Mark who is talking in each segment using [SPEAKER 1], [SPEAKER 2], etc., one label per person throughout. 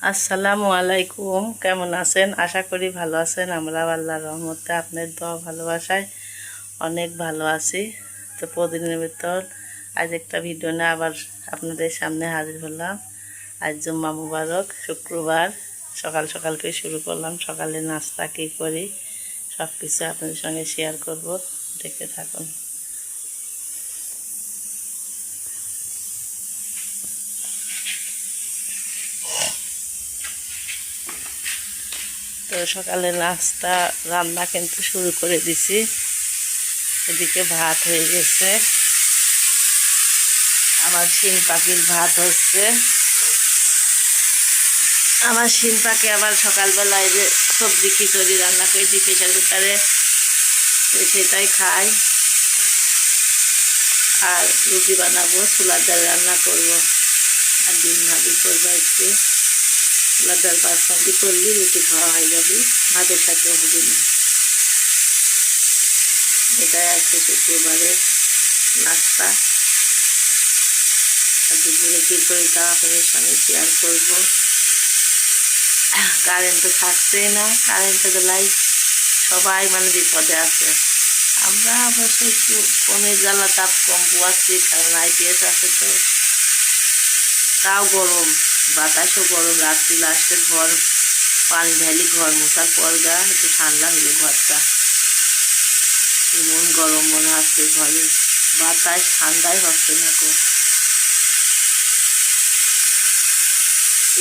[SPEAKER 1] আসসালামু আলাইকুম, কেমন আছেন? আশা করি ভালো আছেন। আমরা আল্লাহর রহমতে আপনার দোয়া ভালোবাসায় অনেক ভালো আছি। তো প্রতিদিনের ভিতর আজ একটা ভিডিও নিয়ে আবার আপনাদের সামনে হাজির হলাম। আজ জুম্মা মুবারক, শুক্রবার। সকাল সকাল করে শুরু করলাম। সকালে নাস্তা কী করি সব কিছু আপনাদের সঙ্গে শেয়ার করব, দেখতে থাকুন। তো সকালে নাস্তা রান্না কিন্তু শুরু করে দিছি। এদিকে ভাত হয়ে গেছে, আমার শিম পাখির ভাত হচ্ছে। আমার শিম পাখি আবার সকালবেলায় যে সবজি খিচুড়ি রান্না করে দিই প্রেশার কুকারে, সেটাই খাই। আর রুটি বানাবো, ছোলার ডাল রান্না করব, আর ডিম ভাজি করবো একটু। ছোলার ডাল বাসমতি করলে রুটি খাওয়া হয়ে যাবে, ভাতের সাথেও হবে না। এটাই আজকে শুক্রবারের নাস্তা। আর দুপুরে কী করি তা আপনাদের সঙ্গে শেয়ার করবো। কারেন্ট তো থাকছেই না, কারেন্টের বেলায় সবাই বিপদে আছে। আমরা অবশ্য একটু কমে জ্বালা তাপ কম পোয়াচ্ছি, কারণ আইপিএস আছে তো। তাও গরম, বাতাসও গরম। রাত্রি লাস্টে ঘর পানি ঢালি, ঘর মোছার পর গা একটু ঠান্ডা হলো ঘরটা। এমন গরম মনে হচ্ছে ঘরে, বাতাস ঠান্ডাই হচ্ছে না।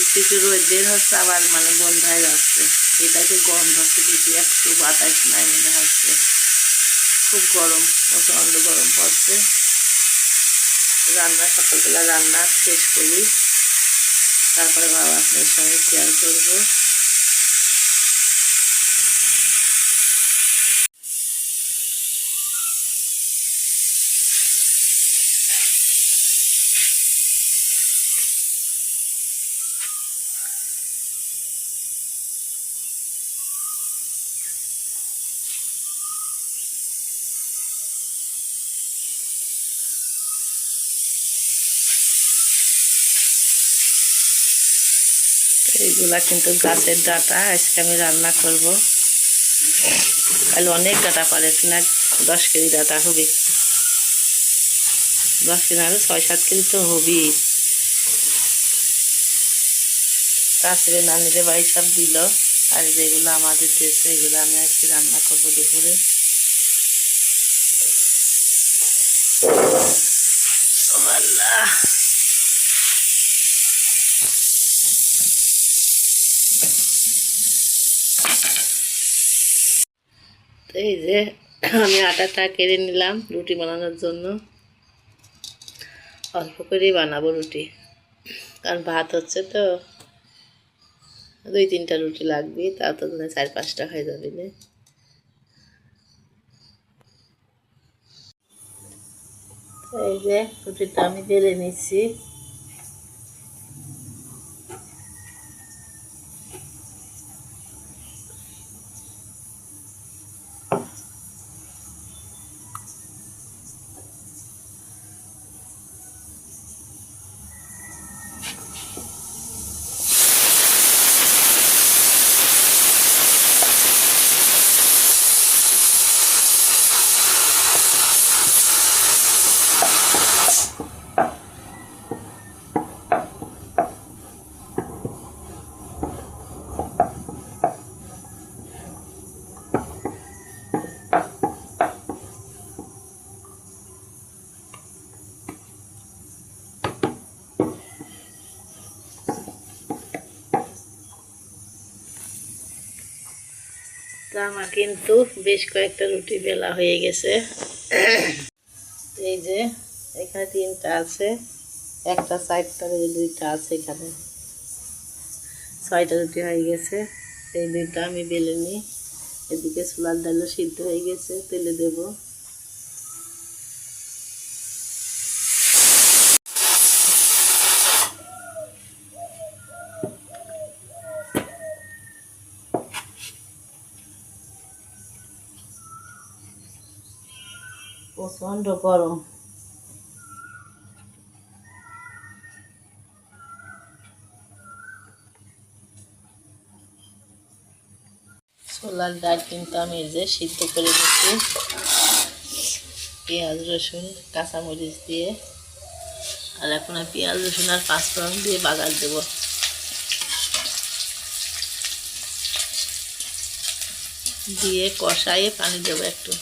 [SPEAKER 1] একটু একটু রোদ বের হচ্ছে, আবার বন্ধ হয়ে যাচ্ছে। এটাকে গরম হচ্ছে বেশি, একটু বাতাস নাই মনে হচ্ছে। খুব গরম, প্রচণ্ড গরম পড়ছে। সকালবেলা রান্না শেষ করি, তারপরে বাবা আপনার সঙ্গে শেয়ার করবো। এইগুলা কিন্তু গাছের ডাটা, আজকে আমি রান্না করব। তাহলে অনেক ডাটা পারে না, 10 কেজি ডাটা হবে। 10 কেজি না, 6-7 কেজি তো হবেই। কাছের নানিরে বাড়ি সব দিল, আর যেগুলো আমাদের দেশে, এগুলো আমি আজকে রান্না করবো দুপুরে। আল্লাহ, এই যে আমি আটাটা কেটে নিলাম রুটি বানানোর জন্য। অল্প করেই বানাবো রুটি, কারণ ভাত হচ্ছে তো। 2-3টা রুটি লাগবে, তা তো 4-5টা হয়ে যাবে না। এই যে রুটিটা আমি বেলে নিচ্ছি। তো আমার কিন্তু বেশ কয়েকটা রুটি বেলা হয়ে গেছে। এই যে এখানে 3টা আছে, একটা সাইডটা, 2টা আছে, এখানে 6টা রুটি হয়ে গেছে। এই 2টা আমি বেলে নিই। এদিকে ছোলার ডালও সিদ্ধ হয়ে গেছে, তেলে দেব। প্রচণ্ড গরম। ছোলার ডাল কিন্তু আমি এই যে সিদ্ধ করে নিচ্ছি পেঁয়াজ রসুন কাঁচামরিচ দিয়ে। আর এখন আমি পেঁয়াজ রসুন আর পাঁচফোড়ন দিয়ে বাগার দেব। দিয়ে কষাইয়ে পানি দেবো একটু।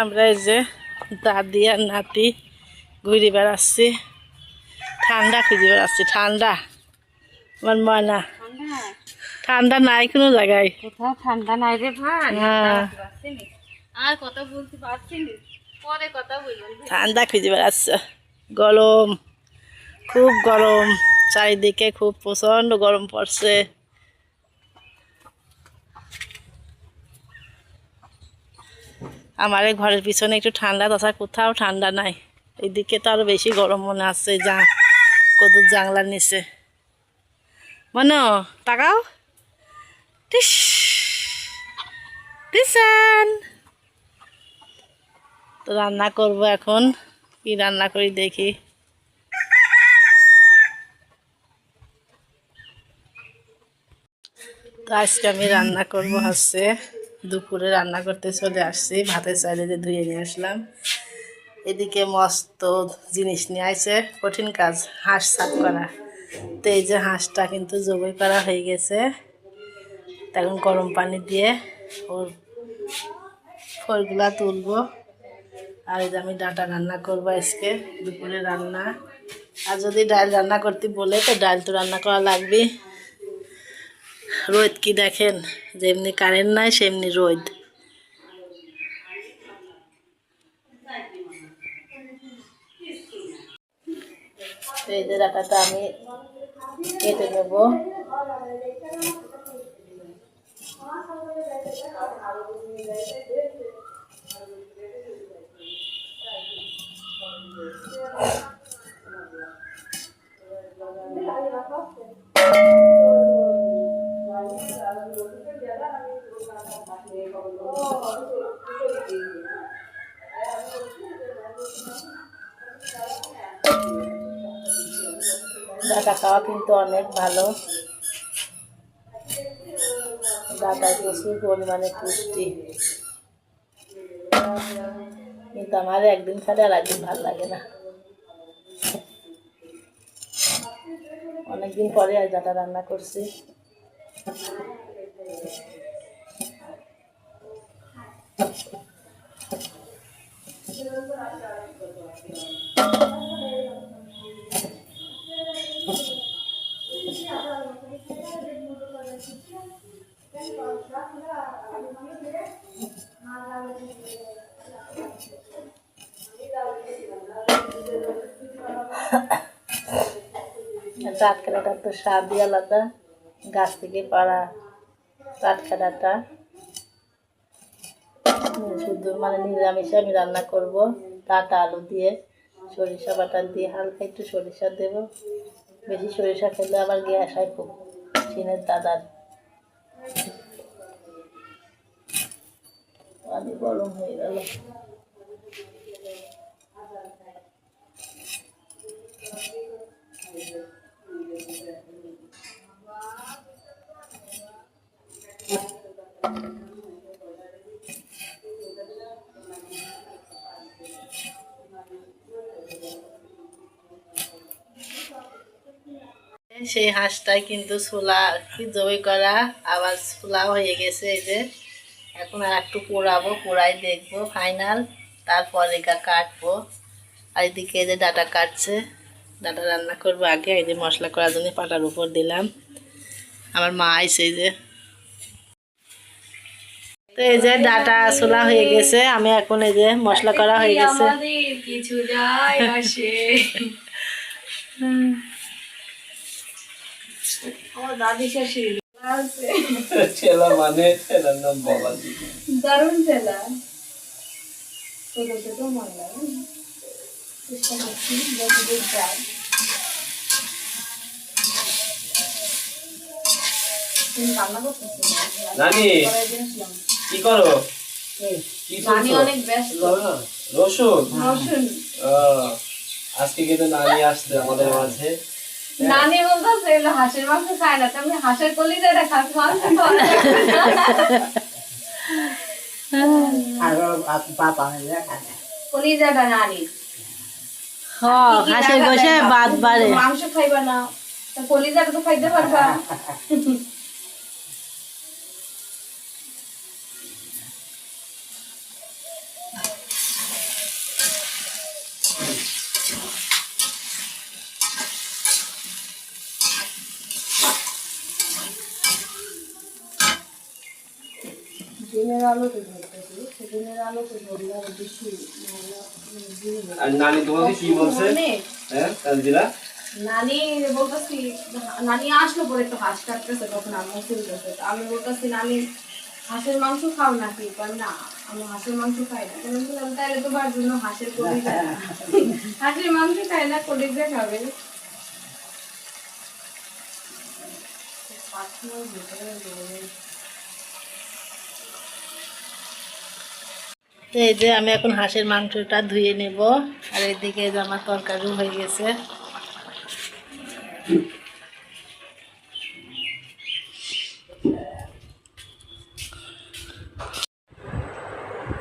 [SPEAKER 1] আমরা এই যে দাদি আর নাতি ঘুরে বেড়াচ্ছি, ঠান্ডা খুঁজে বেড়াচ্ছি। ঠান্ডা আমার ময়না, ঠান্ডা নাই কোনো জায়গায়।
[SPEAKER 2] কোথাও ঠান্ডা নাই রে ভাই।
[SPEAKER 1] হ্যাঁ
[SPEAKER 2] আর কথা বলতে পারছি না, পরে কথা বলবেন।
[SPEAKER 1] ঠান্ডা খুঁজে বেড়াচ্ছে। গরম, খুব গরম চারিদিকে, খুব প্রচণ্ড গরম পড়ছে। আমার এই ঘরের পিছনে একটু ঠান্ডা, তাছাড়া কোথাও ঠান্ডা নাই। এইদিকে তো আরো বেশি গরম মনে হচ্ছে। যা কত জানলার নিচে মনে তাকাও। টিস টিসান তো রান্না করব এখন। কি রান্না করি দেখি। তো আজকে আমি রান্না করব হচ্ছে, দুপুরে রান্না করতে চলে আসছি। ভাতের চাইলে যে ধুয়ে নিয়ে আসলাম। এদিকে মস্ত জিনিস নিয়ে আসছে, কঠিন কাজ হাঁস সাফ করা। তো এই যে হাঁসটা কিন্তু জবাই করা হয়ে গেছে। তখন গরম পানি দিয়ে ওর ফলগুলা তুলবো। আর এই যে আমি ডাঁটা রান্না করবো আজকে দুপুরে রান্না। আর যদি ডাল রান্না করতে বলে তো ডাল তো রান্না করা লাগবে। রোদ কি দেখেন, যেমনি কারেন্ট নাই সেমনি রোদ। এই যে ডাঁটাটা আমি কেটে নেব। ডাঁটা খাওয়া কিন্তু অনেক ভালো। ডাঁটায় প্রচুর পরিমাণে পুষ্টি। কিন্তু আমার একদিন খেলে আর একদিন ভালো লাগে না। অনেকদিন পরে আজ ডাঁটা রান্না করছি। টাটকা ডাঁটার তো স্বাদই আলাদা। গাছ থেকে পাড়া টাটকা ডাঁটা। শুধু মানে নিরামিষে আমি রান্না করব। ডাঁটা আলু দিয়ে সরিষা বাটা দিয়ে হালকা একটু সরিষা দেব। বেশি সরিষা খেলে আবার গ্যাস হয় খুব, চিনের দাদার। পানি গরম হয়ে গেল। সেই হাঁসটাই কিন্তু ছোলা কি জবাই করা, আবার ছোলাও হয়ে গেছে। এই যে এখন আর একটু পোড়াবো, পোড়াই দেখবো ফাইনাল, তারপরে কাটবো। আর এদিকে এই যে ডাঁটা কাটছে, ডাঁটা রান্না করবো আগে। এই যে মশলা করার জন্য পাটার উপর দিলাম। আমার মা আইছে এই যে। তো এই যে ডাঁটা ছোলা হয়ে গেছে, আমি এখন এই যে মশলা করা হয়ে গেছে।
[SPEAKER 2] কিছু যায় আসে। আমার দাদি শাশুড়ি আছে
[SPEAKER 3] ছেলা মানে ছেলার নাম বাবাজি।
[SPEAKER 2] দারুণ ছেলা ছোট ছোট ময়লা চেষ্টা করছি যতদূর যায় তুমি রান্না করতেছি
[SPEAKER 3] নানি কি করো? কি
[SPEAKER 2] নানি
[SPEAKER 3] করছো?
[SPEAKER 2] অনেক ব্যস্ত
[SPEAKER 3] রসুন।
[SPEAKER 2] রসুন
[SPEAKER 3] আজকে কিন্তু নানি আসছে আমাদের মাঝে।
[SPEAKER 2] নানি বলতেছে এগুলো হাঁসের মাংস খায় না তুমি হাঁসের কলিজাটা খাস মাংস কলিজাটা নানি
[SPEAKER 1] হাঁসের গোশে বাদ বাড়ে।
[SPEAKER 2] মাংস খাইবা না তা কলিজাটা তো খাইতে পারবা দিনের আলোতে ধরতেছি সেদিনের আলোতে ধরলে আরো বেশি
[SPEAKER 3] আর নানি তোমাকে কি বলছে? হ্যাঁ তানজিলা
[SPEAKER 2] নানি বলতেছি নানি আসলো পরে একটু হাঁস কাটতেছে তখন আম্মু তুলতেছে আমি বলতেছি নানি হাঁসের মাংস খাও নাকি না আমি হাঁসের মাংস খাই না আমি বললাম তাহলে তোমার জন্য হাঁসের কলিজা হাঁসের মাংস খাই না কলিজা খাবে
[SPEAKER 1] এই যে আমি এখন হাঁসের মাংসটা ধুয়ে নেব আর এদিকে যে আমার তরকারি হয়ে গেছে।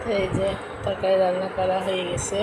[SPEAKER 1] তো এই যে তরকারি রান্না করা হয়ে গেছে।